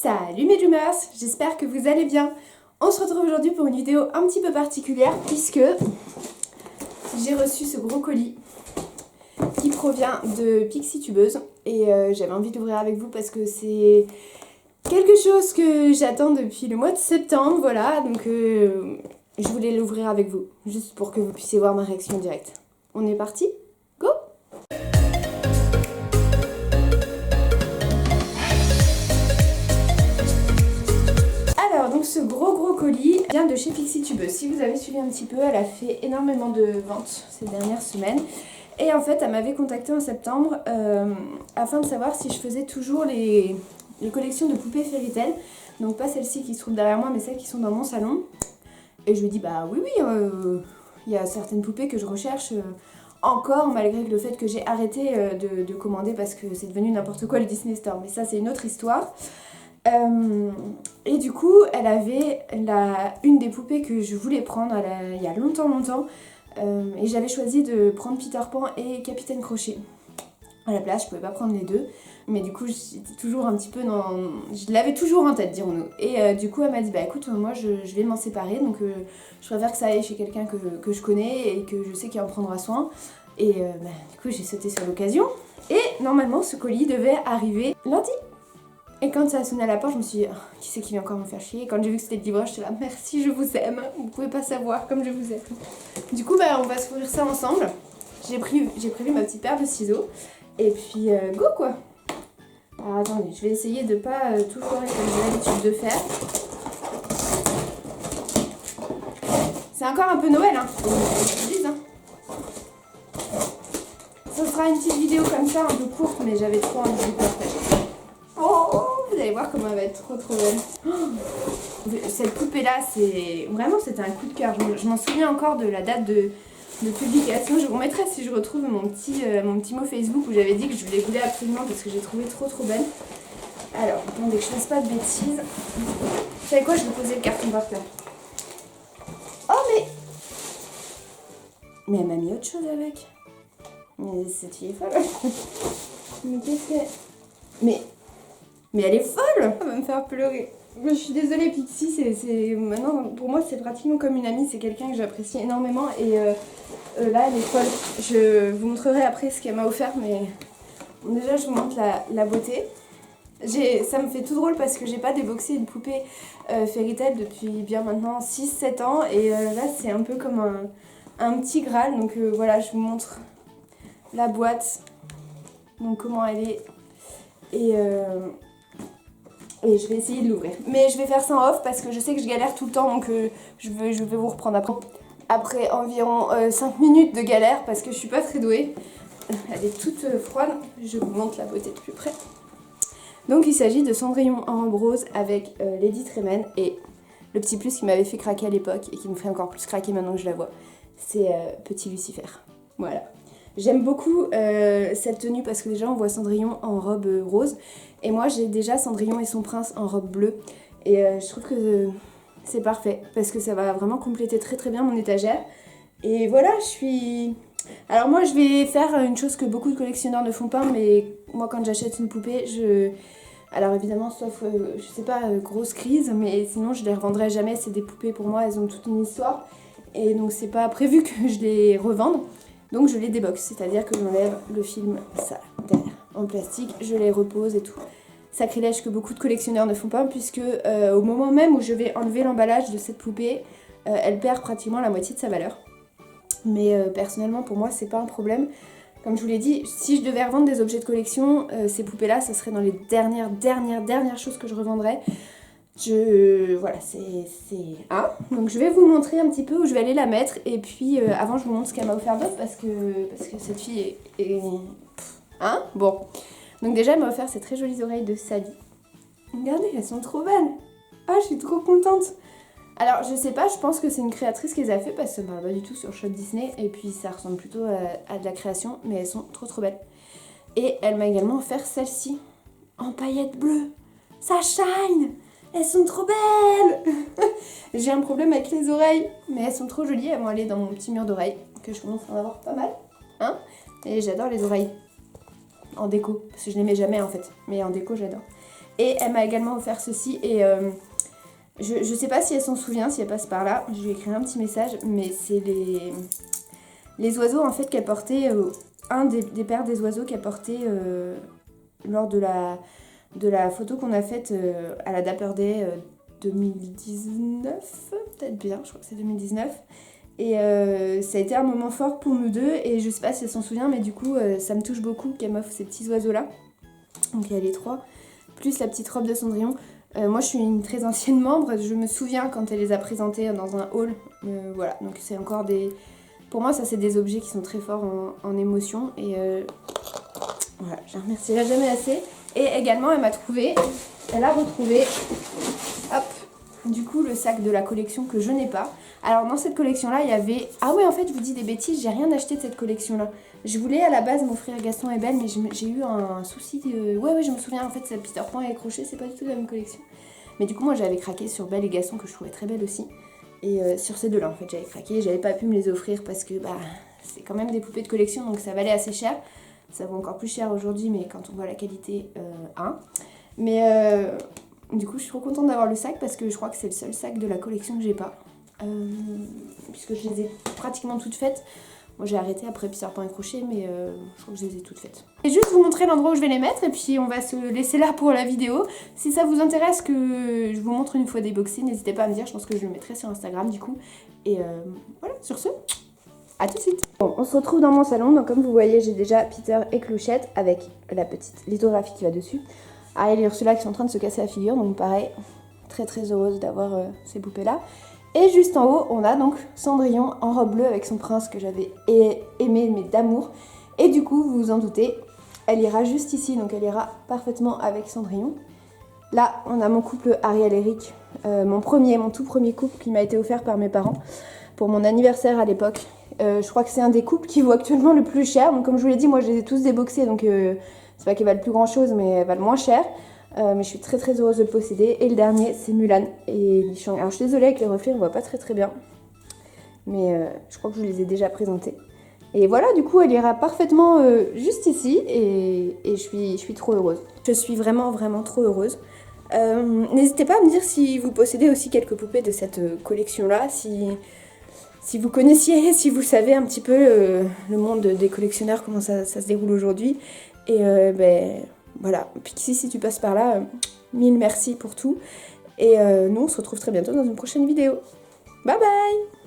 Salut mes Dreamers, j'espère que vous allez bien. On se retrouve aujourd'hui pour une vidéo un petit peu particulière puisque j'ai reçu ce gros colis qui provient de Pixie Tubeuse et j'avais envie d'ouvrir avec vous parce que c'est quelque chose que j'attends depuis le mois de septembre, voilà, donc je voulais l'ouvrir avec vous, juste pour que vous puissiez voir ma réaction directe. On est parti? Go! Alors, donc ce gros colis vient de chez Pixie Tubeuse. Si vous avez suivi un petit peu, elle a fait énormément de ventes ces dernières semaines. Et en fait, elle m'avait contactée en septembre afin de savoir si je faisais toujours les collections de poupées Fairy Tail. Donc pas celles-ci qui se trouvent derrière moi, mais celles qui sont dans mon salon. Et je lui dis bah oui, il y a certaines poupées que je recherche encore, malgré le fait que j'ai arrêté de commander parce que c'est devenu n'importe quoi le Disney Store. Mais ça, c'est une autre histoire. Et du coup, elle avait une des poupées que je voulais prendre il y a longtemps. Et j'avais choisi de prendre Peter Pan et Capitaine Crochet. À la place, je pouvais pas prendre les deux. Mais du coup, j'étais toujours un petit peu dans... Je l'avais toujours en tête, dirons-nous. Et du coup, elle m'a dit, bah écoute, moi je vais m'en séparer. Donc je préfère que ça aille chez quelqu'un que je connais et que je sais qu'il en prendra soin. Et du coup, j'ai sauté sur l'occasion. Et normalement, ce colis devait arriver lundi. Et quand ça a sonné à la porte, je me suis dit, oh, qui c'est qui vient encore me faire chier? Et quand j'ai vu que c'était le livreur, j'étais là, merci, je vous aime. Vous pouvez pas savoir comme je vous aime. Du coup, bah, on va s'ouvrir ça ensemble. J'ai prévu ma petite paire de ciseaux. Et puis, go quoi! Alors attendez, je vais essayer de pas tout foirer comme j'ai l'habitude de faire. C'est encore un peu Noël, hein, faut que je vous dise, hein. Ce sera une petite vidéo comme ça, un peu courte, mais j'avais trop envie de vous partager. Oh, vous allez voir comment elle va être trop belle. Oh, cette poupée là, c'était un coup de cœur. Je m'en souviens encore de la date de publication. Je vous remettrai si je retrouve mon petit mot Facebook où j'avais dit que je voulais absolument parce que j'ai trouvé trop belle. Alors, attendez que je fasse pas de bêtises. Vous savez quoi, je vais poser le carton par terre. Oh mais elle m'a mis autre chose avec. Mais cette fille est folle. Mais qu'est-ce qu'elle... Mais elle est folle! Elle va me faire pleurer. Je suis désolée Pixie, maintenant pour moi c'est pratiquement comme une amie, c'est quelqu'un que j'apprécie énormément et là elle est folle. Je vous montrerai après ce qu'elle m'a offert, mais bon, déjà je vous montre la beauté. Ça me fait tout drôle parce que j'ai pas déboxé une poupée Fairy Tail depuis bien maintenant 6-7 ans et là c'est un peu comme un petit Graal, donc voilà, je vous montre la boîte, donc comment elle est et je vais essayer de l'ouvrir. Mais je vais faire ça en off parce que je sais que je galère tout le temps, donc je vais vous reprendre après. Après environ 5 minutes de galère parce que je suis pas très douée. Elle est toute froide. Je vous montre la beauté de plus près. Donc il s'agit de Cendrillon en robe rose avec Lady Tremaine et le petit plus qui m'avait fait craquer à l'époque et qui me fait encore plus craquer maintenant que je la vois. C'est Petit Lucifer. Voilà. J'aime beaucoup cette tenue parce que déjà on voit Cendrillon en robe rose et moi j'ai déjà Cendrillon et son prince en robe bleue et je trouve que c'est parfait parce que ça va vraiment compléter très bien mon étagère et voilà, alors moi je vais faire une chose que beaucoup de collectionneurs ne font pas, mais moi quand j'achète une poupée alors évidemment sauf je sais pas, grosse crise, mais sinon je les revendrai jamais, c'est des poupées pour moi, elles ont toute une histoire et donc c'est pas prévu que je les revende. Donc je les déboxe, c'est-à-dire que j'enlève le film, ça, derrière, en plastique, je les repose et tout. Sacrilège que beaucoup de collectionneurs ne font pas, puisque au moment même où je vais enlever l'emballage de cette poupée, elle perd pratiquement la moitié de sa valeur. Mais personnellement, pour moi, c'est pas un problème. Comme je vous l'ai dit, si je devais revendre des objets de collection, ces poupées-là, ça serait dans les dernières choses que je revendrais. Voilà, donc je vais vous montrer un petit peu où je vais aller la mettre et puis avant je vous montre ce qu'elle m'a offert d'autre parce que cette fille est... Bon. Donc déjà elle m'a offert ces très jolies oreilles de Sally. Regardez, elles sont trop belles. Ah, je suis trop contente. Alors je sais pas, je pense que c'est une créatrice qui les a fait parce que ça m'a pas du tout sur Shop Disney et puis ça ressemble plutôt à de la création, mais elles sont trop belles. Et elle m'a également offert celle-ci en paillettes bleues. Ça shine! Elles sont trop belles. J'ai un problème avec les oreilles, mais elles sont trop jolies. Elles vont aller dans mon petit mur d'oreilles, que je commence à en avoir pas mal. Et j'adore les oreilles en déco, parce que je les mets jamais en fait, mais en déco j'adore. Et elle m'a également offert ceci et je sais pas si elle s'en souvient, si elle passe par là. Je lui ai écrit un petit message, mais c'est les oiseaux en fait qu'elle portait, un des paires des oiseaux qu'elle portait lors de la photo qu'on a faite à la Dapper Day 2019, peut-être bien, je crois que c'est 2019. Et ça a été un moment fort pour nous deux et je sais pas si elle s'en souvient, mais du coup ça me touche beaucoup qu'elle m'offre ces petits oiseaux là. Donc il y a les 3, plus la petite robe de Cendrillon. Moi je suis une très ancienne membre, je me souviens quand elle les a présentés dans un haul. Voilà, donc c'est encore des... Pour moi ça c'est des objets qui sont très forts en émotion et voilà, je la remercierai jamais assez. Et également elle a retrouvé, hop, du coup le sac de la collection que je n'ai pas. Alors dans cette collection là il y avait... Ah oui en fait je vous dis des bêtises, j'ai rien acheté de cette collection là. Je voulais à la base m'offrir Gaston et Belle mais j'ai eu un souci de... Ouais je me souviens en fait c'est Peter Pan et Crochet, c'est pas du tout la même collection. Mais du coup moi j'avais craqué sur Belle et Gaston que je trouvais très belle aussi. Et sur ces deux là en fait j'avais craqué, j'avais pas pu me les offrir parce que bah c'est quand même des poupées de collection donc ça valait assez cher. Ça vaut encore plus cher aujourd'hui mais quand on voit la qualité, Mais du coup je suis trop contente d'avoir le sac parce que je crois que c'est le seul sac de la collection que j'ai pas. Puisque je les ai pratiquement toutes faites. Moi j'ai arrêté après Peter Pan et Crochet mais je crois que je les ai toutes faites. Et juste vous montrer l'endroit où je vais les mettre et puis on va se laisser là pour la vidéo. Si ça vous intéresse que je vous montre une fois déboxé, n'hésitez pas à me dire, je pense que je le mettrai sur Instagram du coup. Et voilà, sur ce, à tout de suite. Bon, on se retrouve dans mon salon, donc comme vous voyez j'ai déjà Peter et Clochette avec la petite lithographie qui va dessus. Ariel et Ursula qui sont en train de se casser la figure, donc pareil, très très heureuse d'avoir ces poupées là. Et juste en haut, on a donc Cendrillon en robe bleue avec son prince que j'avais aimé, mais d'amour. Et du coup, vous vous en doutez, elle ira juste ici, donc elle ira parfaitement avec Cendrillon. Là, on a mon couple Ariel-Eric, mon tout premier couple qui m'a été offert par mes parents pour mon anniversaire à l'époque. Je crois que c'est un des couples qui vaut actuellement le plus cher. Donc comme je vous l'ai dit, moi je les ai tous déboxés, donc c'est pas qu'ils valent plus grand chose, mais elles valent moins cher. Mais je suis très très heureuse de le posséder. Et le dernier, c'est Mulan et Li Shang. Alors je suis désolée, avec les reflets, on voit pas très très bien. Mais je crois que je vous les ai déjà présentés. Et voilà, du coup, elle ira parfaitement juste ici. Et je suis trop heureuse. Je suis vraiment vraiment trop heureuse. N'hésitez pas à me dire si vous possédez aussi quelques poupées de cette collection-là. Si vous connaissiez, si vous savez un petit peu le monde des collectionneurs, comment ça se déroule aujourd'hui. Et voilà, Pixie, si tu passes par là, mille merci pour tout. Et nous, on se retrouve très bientôt dans une prochaine vidéo. Bye bye!